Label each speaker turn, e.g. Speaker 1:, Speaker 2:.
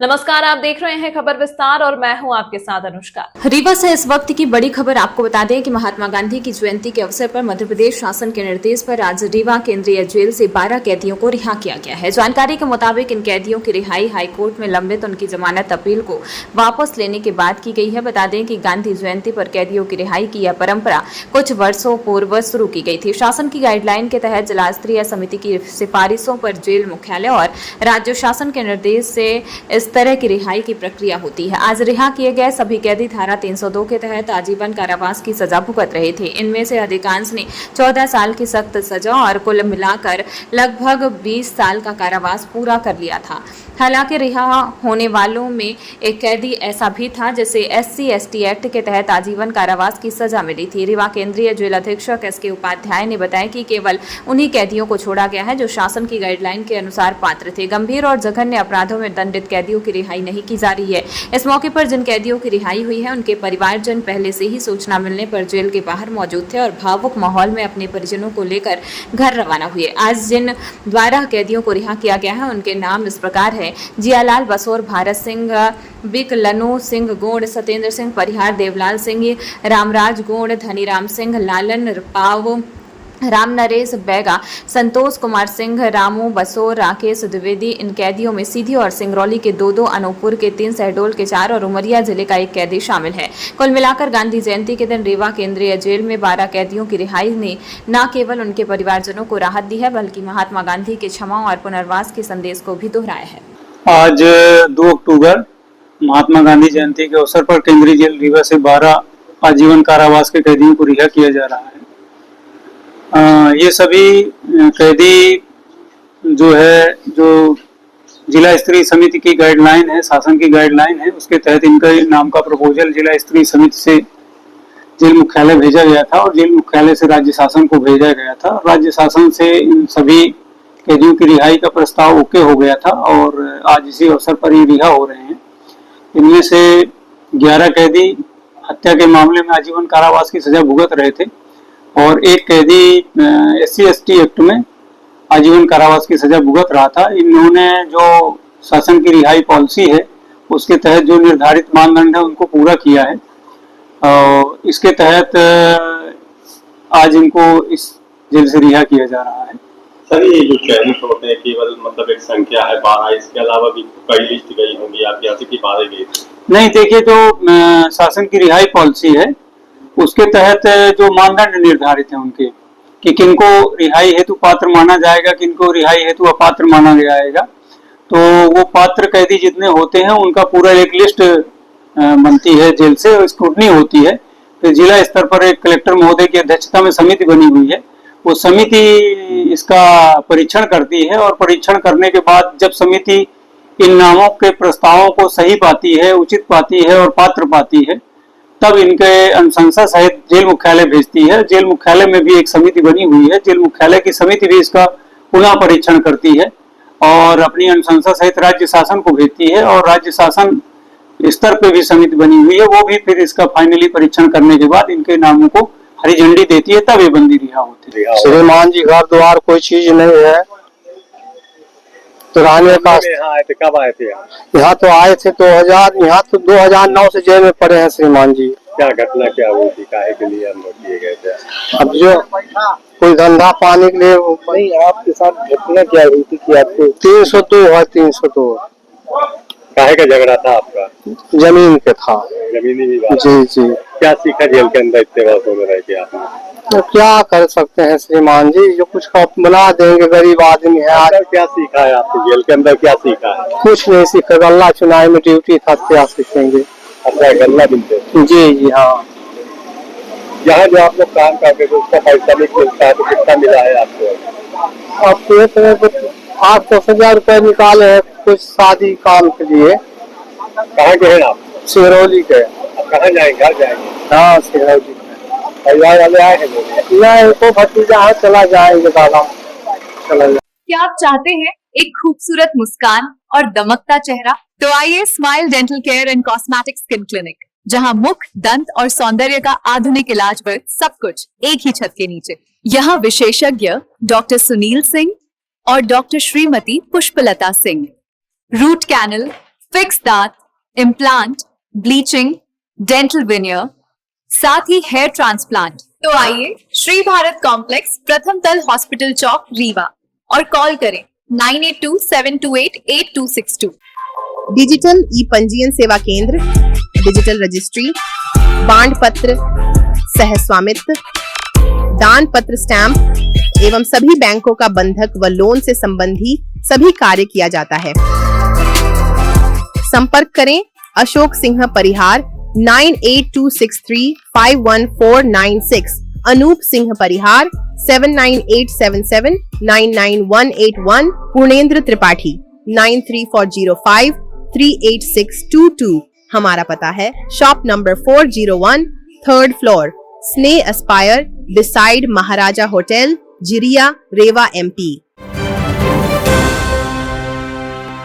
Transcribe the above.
Speaker 1: नमस्कार, आप देख रहे हैं खबर विस्तार और मैं हूं आपके साथ अनुष्का।
Speaker 2: रीवा से इस वक्त की बड़ी खबर आपको बता दें कि महात्मा गांधी की जयंती के अवसर पर मध्य प्रदेश शासन के निर्देश पर आज रीवा केंद्रीय जेल से 12 कैदियों को रिहा किया गया है। जानकारी के मुताबिक इन कैदियों की रिहाई हाईकोर्ट में लंबित उनकी जमानत अपील को वापस लेने के बाद की गई है। बता दें कि गांधी जयंती पर कैदियों की रिहाई की यह परंपरा कुछ वर्षों पूर्व शुरू की गई थी। शासन की गाइडलाइन के तहत जिला स्तरीय समिति की सिफारिशों पर जेल मुख्यालय और राज्य शासन के निर्देश से इस तरह की रिहाई की प्रक्रिया होती है। आज रिहा किए गए सभी कैदी धारा 302 के तहत आजीवन कारावास की सजा भुगत रहे थे। इनमें से अधिकांश ने 14 साल की सख्त सजा और कुल मिलाकर लगभग 20 साल का कारावास पूरा कर लिया था। हालांकि रिहा होने वालों में एक कैदी ऐसा भी था जिसे SC/ST एक्ट के तहत आजीवन कारावास की सजा मिली थी। रीवा केंद्रीय जेल अधीक्षक SK उपाध्याय ने बताया कि केवल उन्हीं कैदियों को छोड़ा गया है जो शासन की गाइडलाइन के अनुसार पात्र थे। गंभीर और जघन्य अपराधों में दंडित कैदियों की रिहाई नहीं की जा रही है। इस मौके पर जिन कैदियों की रिहाई हुई है उनके परिवारजन पहले से ही सूचना मिलने पर जेल के बाहर मौजूद थे और भावुक माहौल में अपने परिजनों को लेकर घर रवाना हुए। आज जिन 12 कैदियों को रिहा किया गया है उनके नाम इस प्रकार है: जियालाल बसोर, भारत सिंह, बिक लनु सिंह गोंड, सत्येंद्र सिंह परिहार, देवलाल सिंह, रामराज गोंड, धनीराम सिंह, लालन पाव, राम नरेश बैगा, संतोष कुमार सिंह, रामू बसोर, राकेश द्विवेदी। इन कैदियों में सीधी और सिंगरौली के 2, अनूपपुर के 3, शहडोल के 4 और उमरिया जिले का 1 कैदी शामिल है। कुल मिलाकर गांधी जयंती के दिन रीवा केंद्रीय जेल में 12 कैदियों की रिहाई ने न केवल उनके परिवारजनों को राहत दी है बल्कि महात्मा गांधी के क्षमा और पुनर्वास के संदेश को भी दोहराया है।
Speaker 3: आज 2 अक्टूबर महात्मा गांधी जयंती के अवसर पर केंद्रीय जेल रीवा से 12 आजीवन कारावास के कैदियों को रिहा किया जा रहा है। ये सभी कैदी जो जिला स्तरीय समिति की गाइडलाइन है, शासन की गाइडलाइन है, उसके तहत इनका नाम का प्रपोजल जिला स्तरीय समिति से जेल मुख्यालय भेजा गया था और जेल मुख्यालय से राज्य शासन को भेजा गया था। राज्य शासन से इन सभी कैदियों की रिहाई का प्रस्ताव ओके हो गया था और आज इसी अवसर पर ये रिहा हो रहे हैं। इनमें से 11 कैदी हत्या के मामले में आजीवन कारावास की सजा भुगत रहे थे और 1 कैदी SC/ST एक्ट में आजीवन कारावास की सजा भुगत रहा था। इन्होंने जो शासन की रिहाई पॉलिसी है उसके तहत जो निर्धारित मानदंड है उनको पूरा किया है और इसके तहत आज इनको इस जेल से रिहा किया जा रहा है।
Speaker 4: सर, ये जो चयनित होते हैं केवल मतलब एक संख्या है 12, इसके अलावा भी कई लिस्ट गई होंगी आपके यहाँ से कि 12 गई?
Speaker 3: नहीं, देखिए, जो शासन की रिहाई पॉलिसी है उसके तहत जो मानदंड निर्धारित है उनके कि किनको रिहाई हेतु पात्र माना जाएगा, किनको रिहाई हेतु अपात्र माना जाएगा, तो वो पात्र कैदी जितने होते हैं उनका पूरा एक लिस्ट बनती है जेल से और स्क्रूटनी होती है। फिर जिला स्तर पर एक कलेक्टर महोदय की अध्यक्षता में समिति बनी हुई है। वो समिति इसका परीक्षण करती है और परीक्षण करने के बाद जब समिति इन नामों के प्रस्तावों को सही पाती है, उचित पाती है और पात्र पाती है, तब इनके अनुशंसा सहित जेल मुख्यालय भेजती है। जेल मुख्यालय में भी एक समिति बनी हुई है। जेल मुख्यालय की समिति भी इसका पुनः परीक्षण करती है और अपनी अनुशंसा सहित राज्य शासन को भेजती है और राज्य शासन स्तर पे भी समिति बनी हुई है। वो भी फिर इसका फाइनली परीक्षण करने के बाद इनके नामों को हरी झंडी देती है, तब ये बंदी रिहा होती है।
Speaker 5: श्रीमान जी, घर द्वार कोई चीज नहीं है तो रहने का।
Speaker 4: यहाँ आए थे, कब आए थे
Speaker 5: यहाँ तो आए थे 2000, यहाँ तो 2009 से जेल में पड़े हैं श्रीमान जी।
Speaker 4: क्या घटना क्या हुई थी, काहे के लिए हम लोग किए गए थे?
Speaker 5: अब जो कोई धंधा पाने के लिए नहीं, आपके साथ घटना क्या हुई थी कि आपको 302 है? 302
Speaker 4: काहे का झगड़ा था आपका?
Speaker 5: जमीन के था।
Speaker 4: जमीनी विवाद?
Speaker 5: जी जी।
Speaker 4: क्या सीखा जेल के अंदर इतने वर्षों में रह के आपने?
Speaker 5: तो क्या कर सकते हैं श्रीमान जी, जो कुछ बना देंगे, गरीब आदमी है। आज
Speaker 4: क्या सीखा है आपने जेल के अंदर, क्या सीखा है?
Speaker 5: कुछ नहीं सीखा, गल्ला चुनाई में ड्यूटी था, क्या सीखेंगे?
Speaker 4: अच्छा, गल्ला मिलते?
Speaker 5: जी जी हाँ।
Speaker 4: यहाँ जो आप लोग काम करते थे उसका पैसा भी मिलता है तो कितना मिला है आपको?
Speaker 5: आपको 8-10 रुपए निकाले हैं कुछ शादी काम के लिए।
Speaker 4: कहाँ के हैं आप?
Speaker 5: सिंगरौली के।
Speaker 4: कहाँ जाएंगे? घर जाएंगे?
Speaker 5: हाँ, सिंगरौली।
Speaker 4: परिवार वाले आए हैं?
Speaker 5: नहीं, तो भतीजा है, चला जाएंगे दादा, चला जाए।
Speaker 6: क्या आप चाहते हैं एक खूबसूरत मुस्कान और दमकता चेहरा? तो आइए smile dental care and cosmetic skin clinic, जहां मुख, दंत और सौंदर्य का आधुनिक इलाज वर्ग सब कुछ एक ही छत के नीचे। यहाँ विशेषज्ञ डॉक्टर सुनील सिंह और doctor Shrimati Pushpalata Singh root canal, fix दांत, इम्प्लांट, ब्लीचिंग, डेंटल विनियर, साथ ही हेयर ट्रांसप्लांट। तो आइए श्री भारत कॉम्प्लेक्स, प्रथम तल, हॉस्पिटल चौक, रीवा, और कॉल करें 9827288262।
Speaker 7: डिजिटल ई पंजीयन सेवा केंद्र, डिजिटल रजिस्ट्री, बांड पत्र, सहस्वामित्व, दान पत्र, स्टैंप एवं सभी बैंकों का बंधक व लोन से संबंधी सभी कार्य किया जाता है। संपर्क करें अशोक सिंह परिहार 9826351496, अनूप सिंह परिहार 7987799181, पूर्णेंद्र त्रिपाठी 93405386622। हमारा पता है शॉप नंबर 401, 3rd फ्लोर, स्नेह एस्पायर, बिसाइड महाराजा होटल, जिरिया, रेवा, MP।